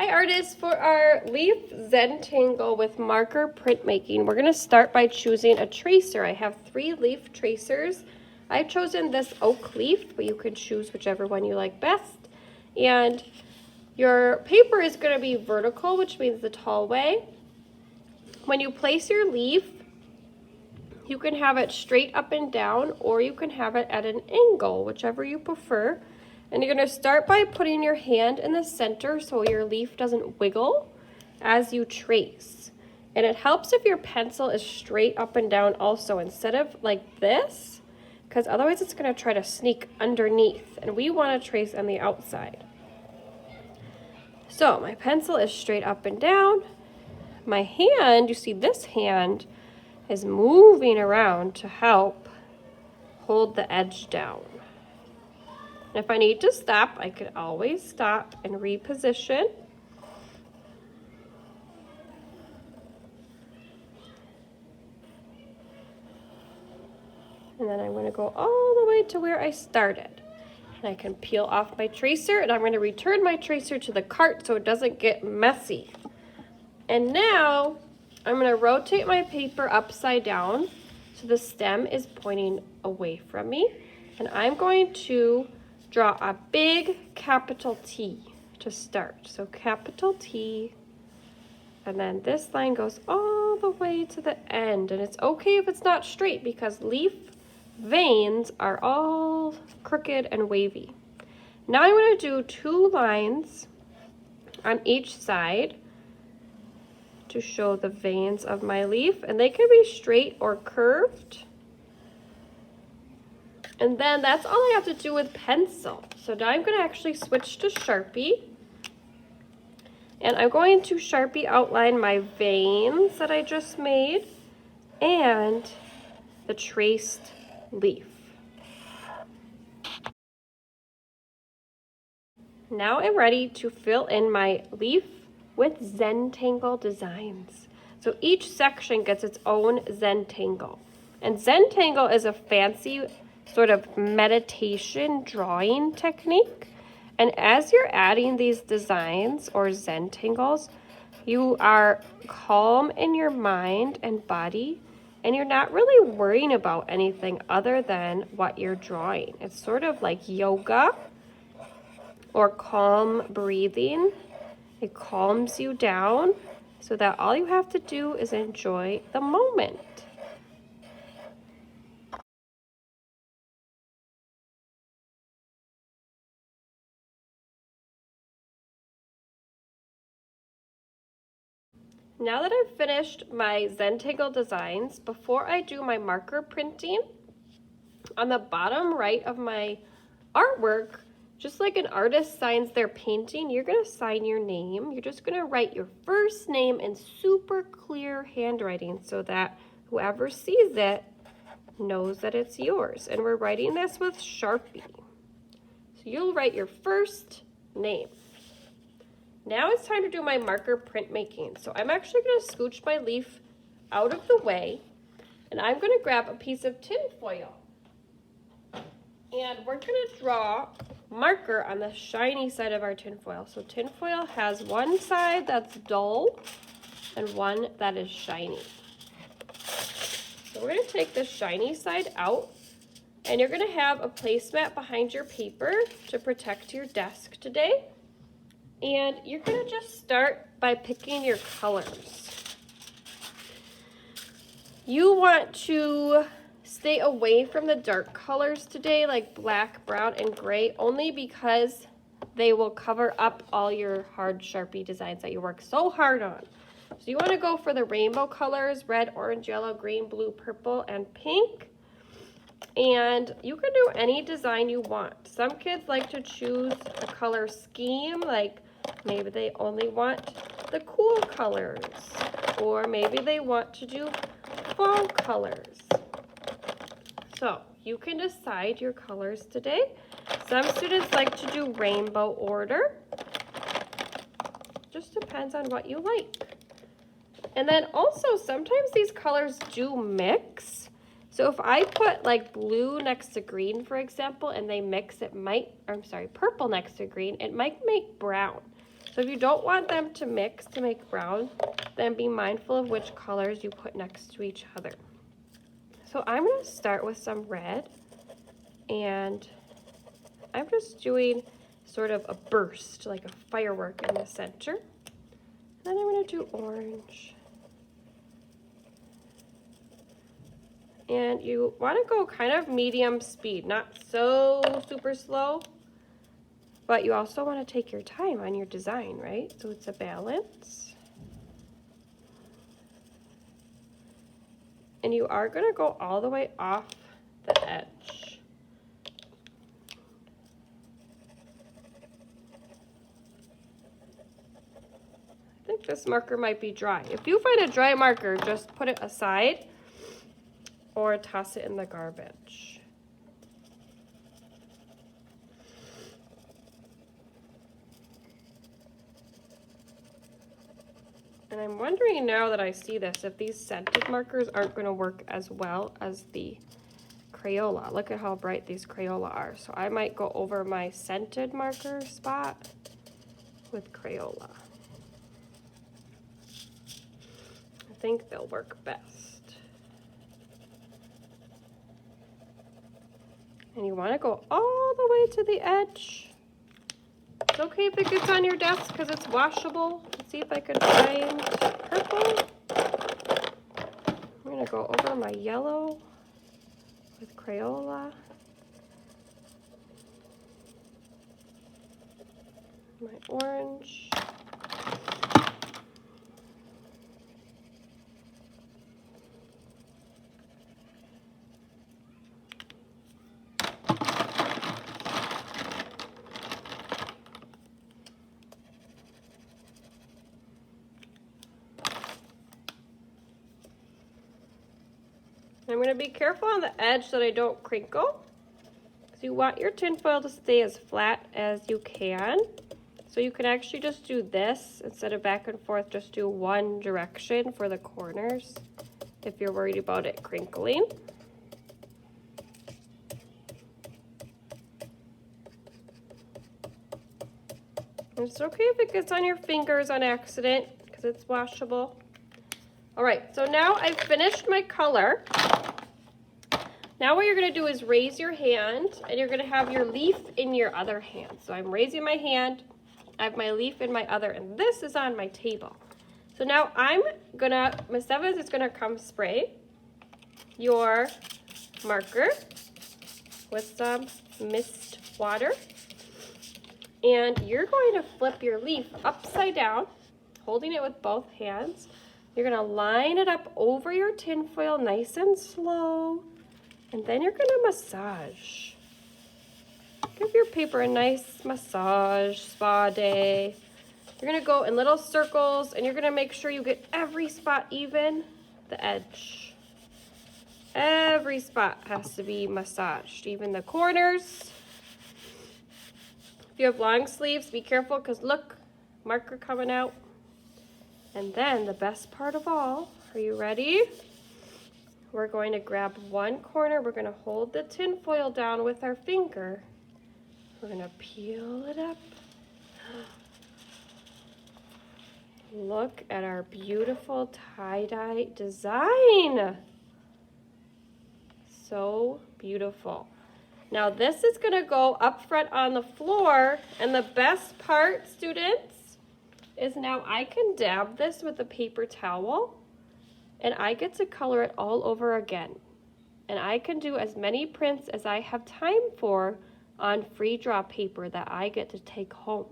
Hi artists, for our leaf Zentangle with marker printmaking, we're going to start by choosing a tracer. I have 3 leaf tracers. I've chosen this oak leaf, but you can choose whichever one you like best. And your paper is going to be vertical, which means the tall way. When you place your leaf, you can have it straight up and down, or you can have it at an angle, whichever you prefer. And you're going to start by putting your hand in the center so your leaf doesn't wiggle as you trace. And it helps if your pencil is straight up and down also, instead of like this, because otherwise it's going to try to sneak underneath, and we want to trace on the outside. So my pencil is straight up and down. My hand, you see this hand, is moving around to help hold the edge down. If I need to stop, I could always stop and reposition. And then I'm going to go all the way to where I started. And I can peel off my tracer, and I'm going to return my tracer to the cart so it doesn't get messy. And now I'm going to rotate my paper upside down so the stem is pointing away from me. And I'm going to draw a big capital T to start. So capital T, and then this line goes all the way to the end. And it's okay if it's not straight because leaf veins are all crooked and wavy. Now I'm going to do 2 lines on each side to show the veins of my leaf, and they can be straight or curved. And then that's all I have to do with pencil. So now I'm going to actually switch to Sharpie. And I'm going to Sharpie outline my veins that I just made and the traced leaf. Now I'm ready to fill in my leaf with Zentangle designs. So each section gets its own Zentangle. And Zentangle is a fancy sort of meditation drawing technique. And as you're adding these designs or Zentangles, you are calm in your mind and body, and you're not really worrying about anything other than what you're drawing. It's sort of like yoga or calm breathing. It calms you down so that all you have to do is enjoy the moment. Now that I've finished my Zentangle designs, before I do my marker printing, on the bottom right of my artwork, just like an artist signs their painting, you're going to sign your name. You're just going to write your first name in super clear handwriting so that whoever sees it knows that it's yours. And we're writing this with Sharpie. So you'll write your first name. Now it's time to do my marker printmaking. So I'm actually going to scooch my leaf out of the way, and I'm going to grab a piece of tin foil. And we're going to draw marker on the shiny side of our tin foil. So tin foil has one side that's dull and one that is shiny. So we're going to take the shiny side out, and you're going to have a placemat behind your paper to protect your desk today. And you're going to just start by picking your colors. You want to stay away from the dark colors today, like black, brown, and gray, only because they will cover up all your hard Sharpie designs that you work so hard on. So you want to go for the rainbow colors: red, orange, yellow, green, blue, purple, and pink. And you can do any design you want. Some kids like to choose a color scheme, like maybe they only want the cool colors, or maybe they want to do fall colors. So you can decide your colors today. Some students like to do rainbow order. Just depends on what you like. And then also sometimes these colors do mix. So if I put like blue next to green, for example, and they mix, it might, or I'm sorry, purple next to green, it might make brown. So if you don't want them to mix to make brown, then be mindful of which colors you put next to each other. So I'm going to start with some red, and I'm just doing sort of a burst, like a firework in the center. Then I'm going to do orange. And you want to go kind of medium speed, not so super slow, but you also want to take your time on your design, right? So it's a balance. And you are going to go all the way off the edge. I think this marker might be dry. If you find a dry marker, just put it aside or toss it in the garbage. And I'm wondering now that I see this, if these scented markers aren't going to work as well as the Crayola. Look at how bright these Crayola are. So I might go over my scented marker spot with Crayola. I think they'll work best. And you want to go all the way to the edge. It's okay if it gets on your desk because it's washable. Let's see if I can find purple. I'm going to go over my yellow with Crayola. My orange. I'm going to be careful on the edge that I don't crinkle, because you want your tinfoil to stay as flat as you can. So you can actually just do this instead of back and forth, just do one direction for the corners if you're worried about it crinkling. And it's okay if it gets on your fingers on accident because it's washable. All right, so now I've finished my color. Now what you're going to do is raise your hand, and you're going to have your leaf in your other hand. So I'm raising my hand, I have my leaf in my other, and this is on my table. So now Miss Evans is going to come spray your marker with some mist water. And you're going to flip your leaf upside down, holding it with both hands. You're going to line it up over your tinfoil nice and slow. And then you're going to massage. Give your paper a nice massage, spa day. You're going to go in little circles, and you're going to make sure you get every spot even, the edge. Every spot has to be massaged, even the corners. If you have long sleeves, be careful because look, marker coming out. And then the best part of all, are you ready? We're going to grab one corner. We're going to hold the tinfoil down with our finger. We're going to peel it up. Look at our beautiful tie-dye design. So beautiful. Now this is going to go up front on the floor, and the best part, students, is now I can dab this with a paper towel, and I get to color it all over again. And I can do as many prints as I have time for on free draw paper that I get to take home.